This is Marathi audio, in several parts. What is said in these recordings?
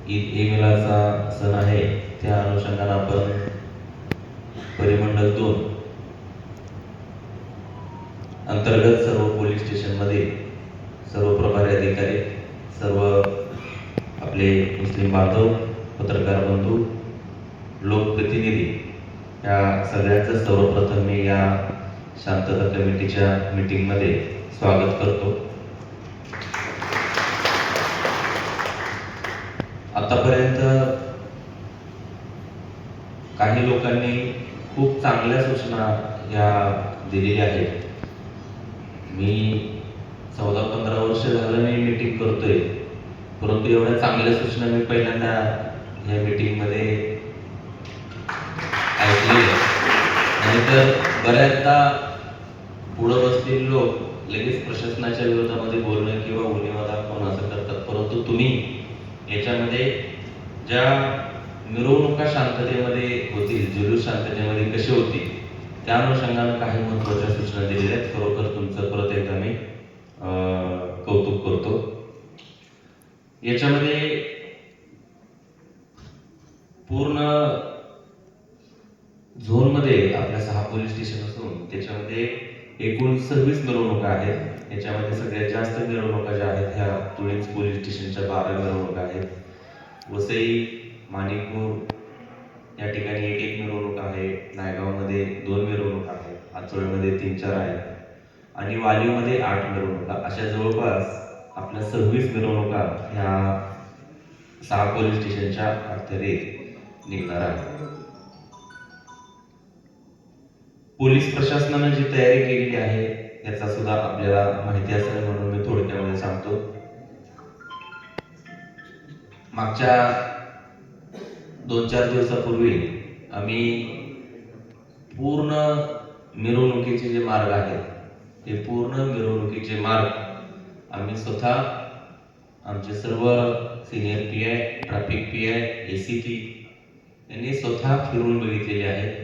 ईद-ए-मिलादचा सण आहे, त्या अनुषंगाने आपण परिमंडल 2 अंतर्गत सर्व पोलीस स्टेशनमध्ये सर्व प्रभारी अधिकारी, सर्व आपले मुस्लिम बांधव, पत्रकार बंधू, लोकप्रतिनिधी या सगळ्यांचं सर्वप्रथम मी या शांतता कमिटीच्या मीटिंगमध्ये स्वागत करतो. आतापर्यंत काही लोकांनी खूप चांगल्या सूचना या दिलेल्या आहेत. मी 14-15 वर्ष झालं मी मीटिंग करतोय, परंतु एवढ्या चांगल्या सूचना मी पहिल्यांदा या मीटिंगमध्ये ऐकलेल्या. नाहीतर बऱ्याचदा पुढे बसलेले लोक लगेच प्रशासनाच्या विरोधामध्ये बोलणं किंवा उणेवादा कोण असं करतात, परंतु तुम्ही याच्यामध्ये ज्या मिरवणुका शांततेमध्ये होतील, जुलूस शांततेमध्ये कशी होती, त्या अनुषंगाने काही महत्त्वाच्या सूचना दिलेल्या आहेत. खरोखर तुमचं परत एकदा मी कौतुक करतो. याच्यामध्ये पूर्ण झोनमध्ये आपल्या 6 पोलीस स्टेशन असून त्याच्यामध्ये एकूण 26 मिरवणुका आहेत. याच्यामध्ये सगळ्यात जास्त मिरवणुका ज्या आहेत ह्या तुळींज पोलीस स्टेशनच्या 12 मिरवणुका आहेत. वसई, माणिकपूर या ठिकाणी एक मिरवणूक आहे. नायगावमध्ये 2 मिरवणुका आहेत. आचोळमध्ये 3-4 आहेत आणि वालीमध्ये 8 मिरवणुका. अशा जवळपास आपल्या 26 मिरवणुका ह्या 6 पोलीस स्टेशनच्या अखत्यारीत निघणार आहेत. पोलीस प्रशासनाने जी तयारी केलेली आहे याचा सुद्धा आपल्याला माहिती असेल म्हणून मी थोडक्यामध्ये सांगतो. मागच्या 2-4 दिवसापूर्वी आम्ही पूर्ण मिरवणुकीचे जे मार्ग आहेत ते पूर्ण मिरवणुकीचे मार्ग आम्ही स्वतः आमचे सर्व senior PI, traffic PI, ACP यांनी स्वतः फिरून बघितलेले आहेत.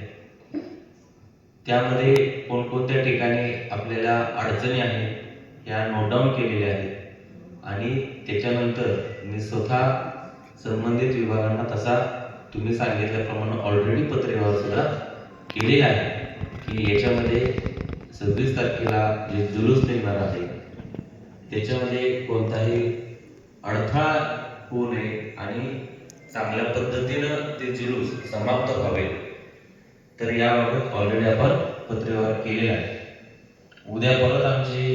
त्यामध्ये कोणकोणत्या ठिकाणी आपल्याला अडचणी आहेत या नोट डाऊन केलेल्या आहेत आणि त्याच्यानंतर मी स्वतः संबंधित विभागांना तसा तुम्ही सांगितल्याप्रमाणे ऑलरेडी पत्रव्यवहार सुद्धा केलेला आहे की याच्यामध्ये 26 तारखेला जे जुलूस निघणार आहे त्याच्यामध्ये कोणताही अडथळा होऊ नये आणि चांगल्या पद्धतीनं ते जुलूस समाप्त व्हावे. तर याबाबत ऑलरेडी आपण पत्रव्यवहार केलेला आहे. उद्या परत आमची